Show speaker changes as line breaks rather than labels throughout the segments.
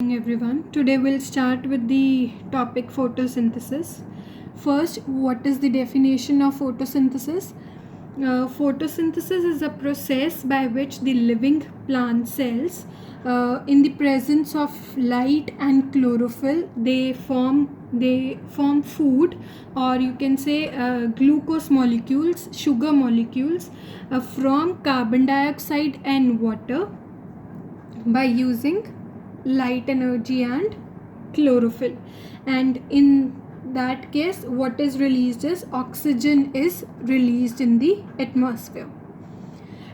Everyone. Today we'll start with the topic photosynthesis. First, what is the definition of photosynthesis? Photosynthesis is a process by which the living plant cells, in the presence of light and chlorophyll, they form food, or you can say glucose molecules, sugar molecules, from carbon dioxide and water by using light energy and chlorophyll. And in that case, what is released is oxygen is released in the atmosphere.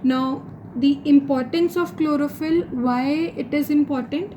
Now, the importance of chlorophyll, why it is important?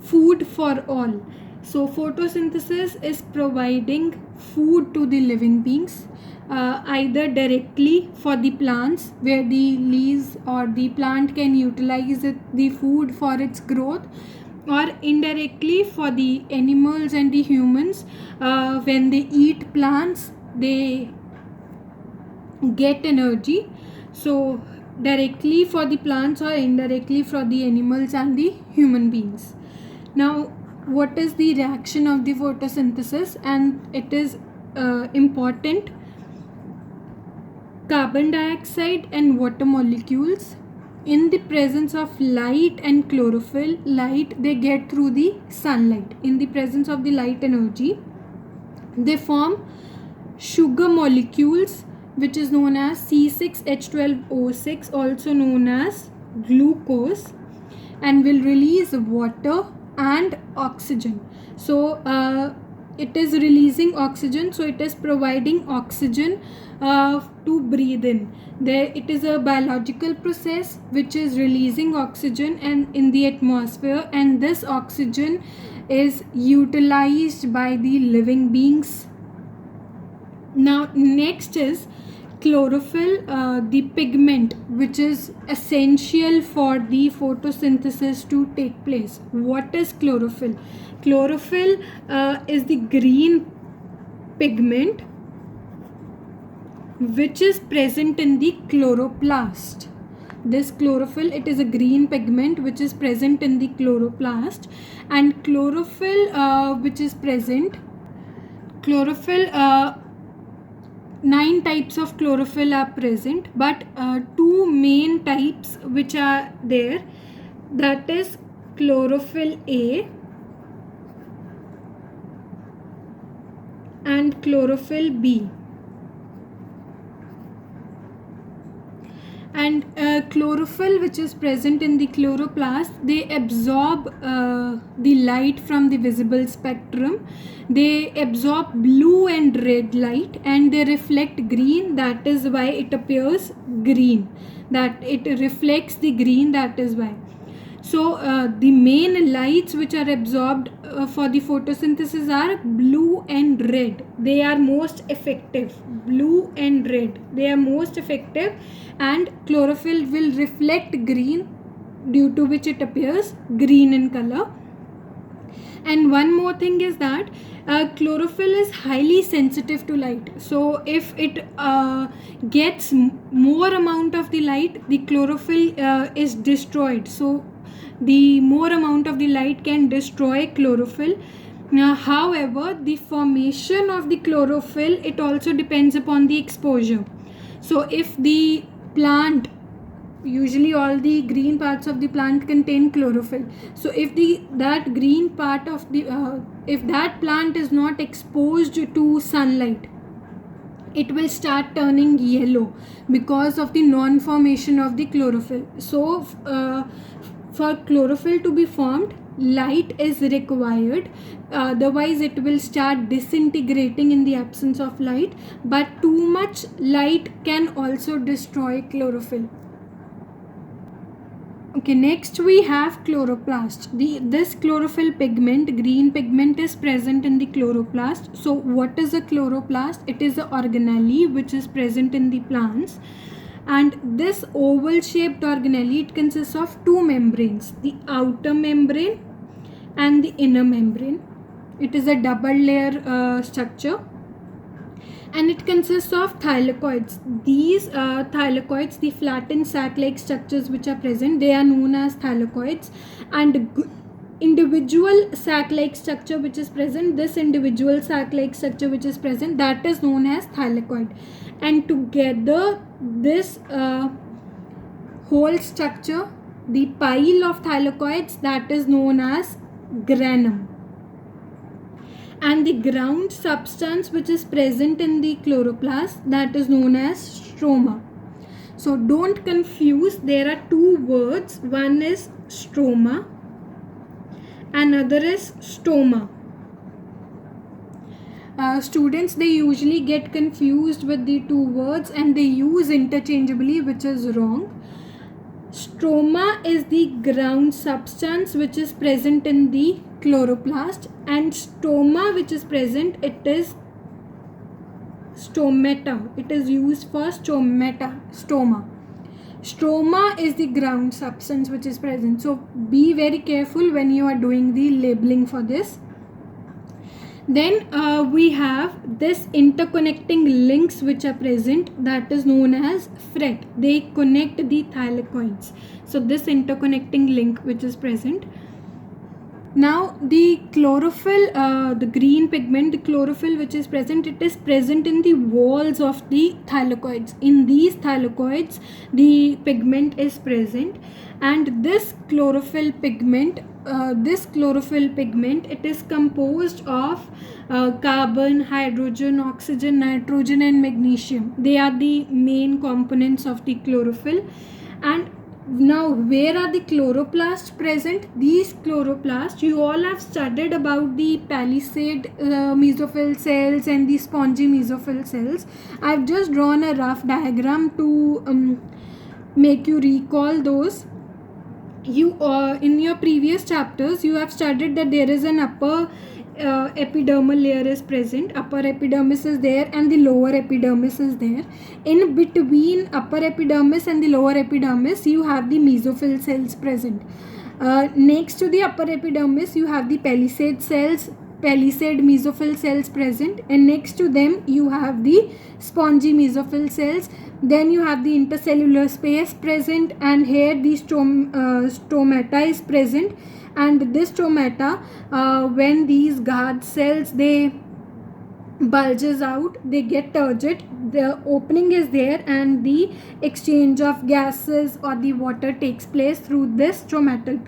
Food for all. So photosynthesis is providing food to the living beings, either directly for the plants, where the leaves or the plant can utilize the food for its growth, or indirectly for the animals and the humans. When they eat plants, they get energy. So directly for the plants or indirectly for the animals and the human beings. Now, what is the reaction of the photosynthesis? And it is important. Carbon dioxide and water molecules, in the presence of light and chlorophyll, light they get through the sunlight. In the presence of the light energy, they form sugar molecules, which is known as C6H12O6, also known as glucose, and will release water and oxygen. So it is releasing oxygen, so it is providing oxygen to breathe in. It is a biological process which is releasing oxygen and in the atmosphere, and this oxygen is utilized by the living beings. Now, next is chlorophyll, the pigment which is essential for the photosynthesis to take place. What is chlorophyll? Chlorophyll is the green pigment which is present in the chloroplast. This chlorophyll, it is a green pigment which is present in the chloroplast, and chlorophyll which is present, chlorophyll 9 types of chlorophyll are present, but 2 main types which are there, that is chlorophyll A and chlorophyll B. And chlorophyll which is present in the chloroplast, they absorb the light from the visible spectrum. They absorb blue and red light, and they reflect green. That is why it appears green, that it reflects the green, that is why. So the main lights which are absorbed for the photosynthesis are blue and red. They are most effective. Blue and red, they are most effective, and chlorophyll will reflect green, due to which it appears green in color. And one more thing is that chlorophyll is highly sensitive to light. So if it gets more amount of the light, the chlorophyll is destroyed. So the more amount of the light can destroy chlorophyll. However, the formation of the chlorophyll, it also depends upon the exposure. So if the plant, usually all the green parts of the plant contain chlorophyll. So if that green part of the if that plant is not exposed to sunlight, it will start turning yellow because of the non-formation of the chlorophyll. So for chlorophyll to be formed, light is required, otherwise it will start disintegrating in the absence of light. But too much light can also destroy chlorophyll. Okay, next we have chloroplast. This chlorophyll pigment, green pigment, is present in the chloroplast. So what is a chloroplast? It is an organelle which is present in the plants. And this oval shaped organelle, it consists of 2 membranes, the outer membrane and the inner membrane. It is a double layer structure, and it consists of thylakoids. These thylakoids, the flattened sac-like structures which are present, they are known as thylakoids. And individual sac-like structure which is present, this individual sac-like structure which is present, that is known as thylakoid. And together this whole structure, the pile of thylakoids, that is known as granum. And the ground substance which is present in the chloroplast, that is known as stroma. So don't confuse, there are two words, one is stroma, another is stoma. Students, they usually get confused with the two words and they use interchangeably, which is wrong. Stroma is the ground substance which is present in the chloroplast, and stoma which is present, it is stomata. It is used for stoma. Stroma is the ground substance which is present. So be very careful when you are doing the labeling for this. Then we have this interconnecting links which are present, that is known as fret. They connect the thylakoids. So this interconnecting link which is present. Now the chlorophyll, the green pigment, the chlorophyll which is present, it is present in the walls of the thylakoids. In these thylakoids the pigment is present, and this chlorophyll pigment, it is composed of carbon, hydrogen, oxygen, nitrogen and magnesium. They are the main components of the chlorophyll. And now where are the chloroplasts present? These chloroplasts, you all have studied about the palisade mesophyll cells and the spongy mesophyll cells. I've just drawn a rough diagram to make you recall those. You in your previous chapters you have studied that there is an upper epidermal layer is present, upper epidermis is there and the lower epidermis is there. In between upper epidermis and the lower epidermis you have the mesophyll cells present. Next to the upper epidermis you have the palisade mesophyll cells present, and next to them you have the spongy mesophyll cells. Then you have the intercellular space present, and here the stomata is present. And this stomata, when these guard cells they bulges out, they get turgid, the opening is there and the exchange of gases or the water takes place through this stomatal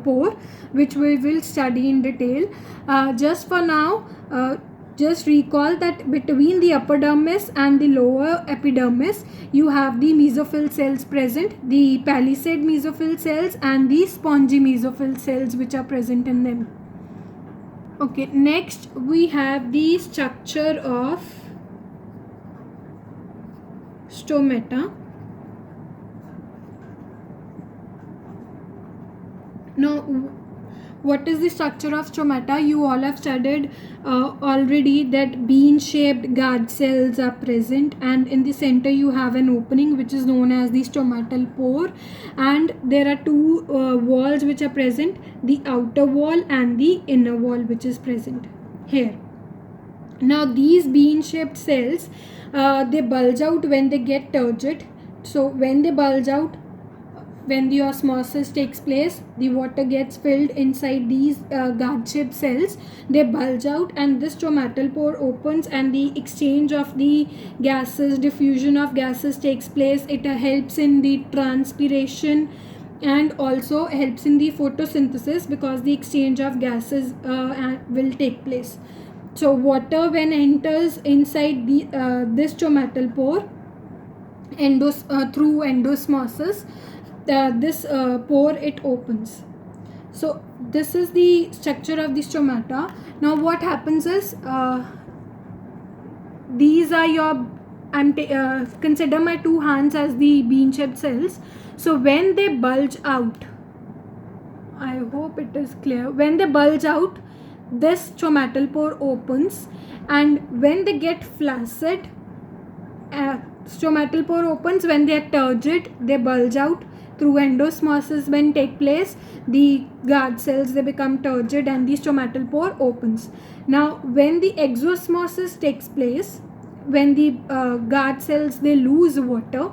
pore, which we will study in detail. Just for now, just recall that between the epidermis and the lower epidermis you have the mesophyll cells present, the palisade mesophyll cells and the spongy mesophyll cells which are present in them. Okay, next we have the structure of stomata. Now what is the structure of stomata? You all have studied already that bean shaped guard cells are present, and in the center you have an opening which is known as the stomatal pore, and there are two walls which are present, the outer wall and the inner wall which is present here. Now these bean shaped cells, they bulge out when they get turgid. So when they bulge out, when the osmosis takes place, the water gets filled inside these guard shaped cells, they bulge out and this stomatal pore opens and the exchange of the gases, diffusion of gases takes place. It helps in the transpiration and also helps in the photosynthesis because the exchange of gases will take place. So water when enters inside the this stomatal pore through endosmosis, this pore it opens. So this is the structure of the stomata. Now what happens is these are your, consider my two hands as the bean shaped cells. So when they bulge out, I hope it is clear, when they bulge out this stomatal pore opens, and when they get flaccid, stomatal pore opens. When they are turgid they bulge out. Through endosmosis when take place, the guard cells they become turgid and the stomatal pore opens. Now when the exosmosis takes place, when the guard cells they lose water,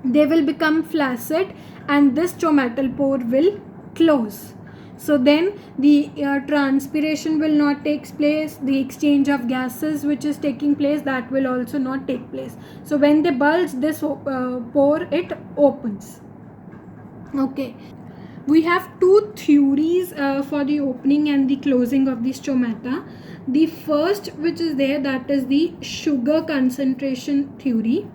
they will become flaccid and this stomatal pore will close. So then the transpiration will not take place, the exchange of gases which is taking place, that will also not take place. So when they bulge, this pore, it opens. Okay, we have two theories for the opening and the closing of the stomata. The first which is there, that is the sugar concentration theory.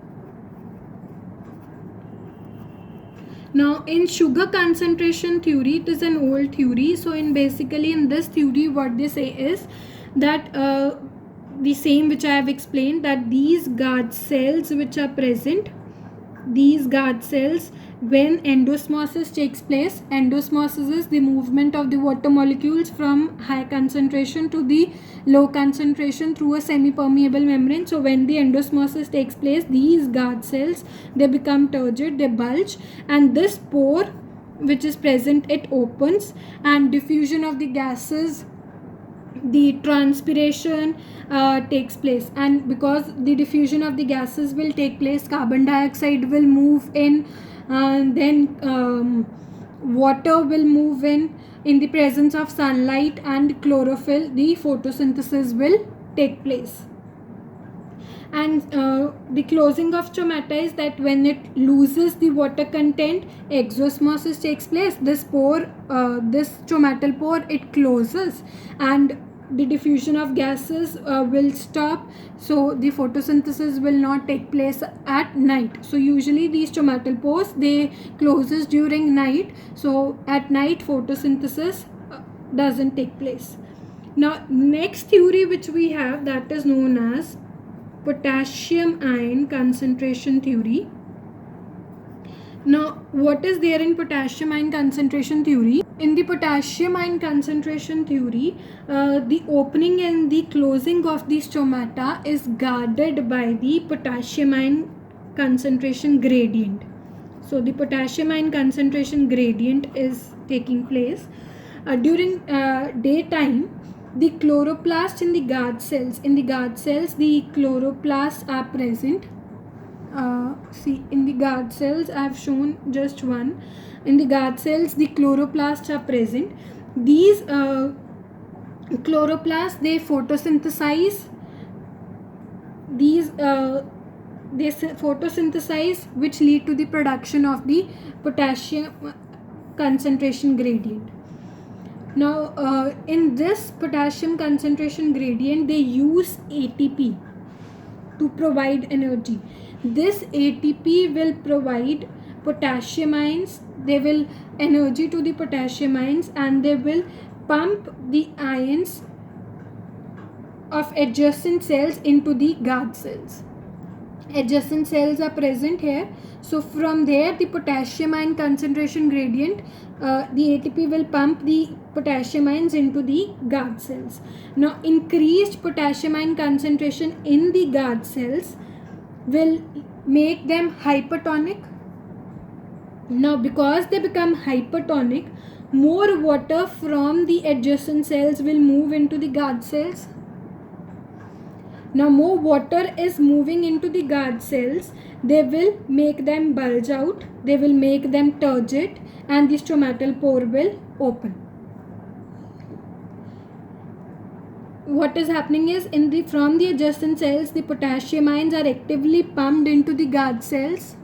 Now in sugar concentration theory, it is an old theory. So in this theory, what they say is that the same which I have explained, that these guard cells which are present, these guard cells, when endosmosis takes place, endosmosis is the movement of the water molecules from high concentration to the low concentration through a semi-permeable membrane. So when the endosmosis takes place, these guard cells, they become turgid, they bulge, and this pore which is present, it opens, and diffusion of the gases, the transpiration takes place. And because the diffusion of the gases will take place, carbon dioxide will move in, and then water will move in the presence of sunlight and chlorophyll, the photosynthesis will take place. And the closing of stomata is that when it loses the water content, exosmosis takes place. This pore, this stomatal pore, it closes, and the diffusion of gases will stop. So the photosynthesis will not take place at night. So usually these stomatal pores, they closes during night. So at night photosynthesis doesn't take place. Now next theory which we have, that is known as potassium ion concentration theory. Now what is there in potassium ion concentration theory? In the potassium ion concentration theory, the opening and the closing of the stomata is guarded by the potassium ion concentration gradient. So the potassium ion concentration gradient is taking place during daytime. The chloroplasts in the guard cells, the chloroplasts are present. See, in the guard cells, I have shown just one. In the guard cells, the chloroplasts are present. These chloroplasts, they photosynthesize. They photosynthesize, which lead to the production of the potassium concentration gradient. Now in this potassium concentration gradient, they use ATP to provide energy. This ATP will provide potassium ions, they will energy to the potassium ions, and they will pump the ions of adjacent cells into the guard cells. Adjacent cells are present here. So from there, the potassium ion concentration gradient, the ATP will pump the potassium ions into the guard cells. Now increased potassium ion concentration in the guard cells will make them hypertonic. Now because they become hypertonic, more water from the adjacent cells will move into the guard cells. Now more water is moving into the guard cells, they will make them bulge out, they will make them turgid, and the stomatal pore will open. What is happening is, from the adjacent cells, the potassium ions are actively pumped into the guard cells.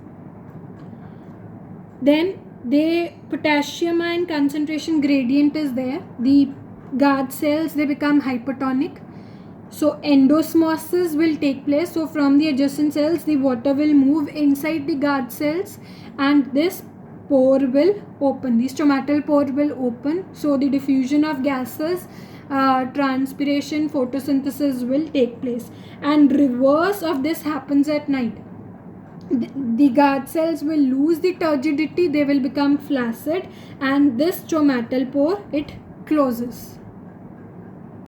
Then the potassium ion concentration gradient is there. The guard cells, they become hypertonic. So endosmosis will take place. So from the adjacent cells, the water will move inside the guard cells, and this pore will open. The stomatal pore will open. So the diffusion of gases, transpiration, photosynthesis will take place. And reverse of this happens at night. The guard cells will lose the turgidity, they will become flaccid, and this stomatal pore, it closes.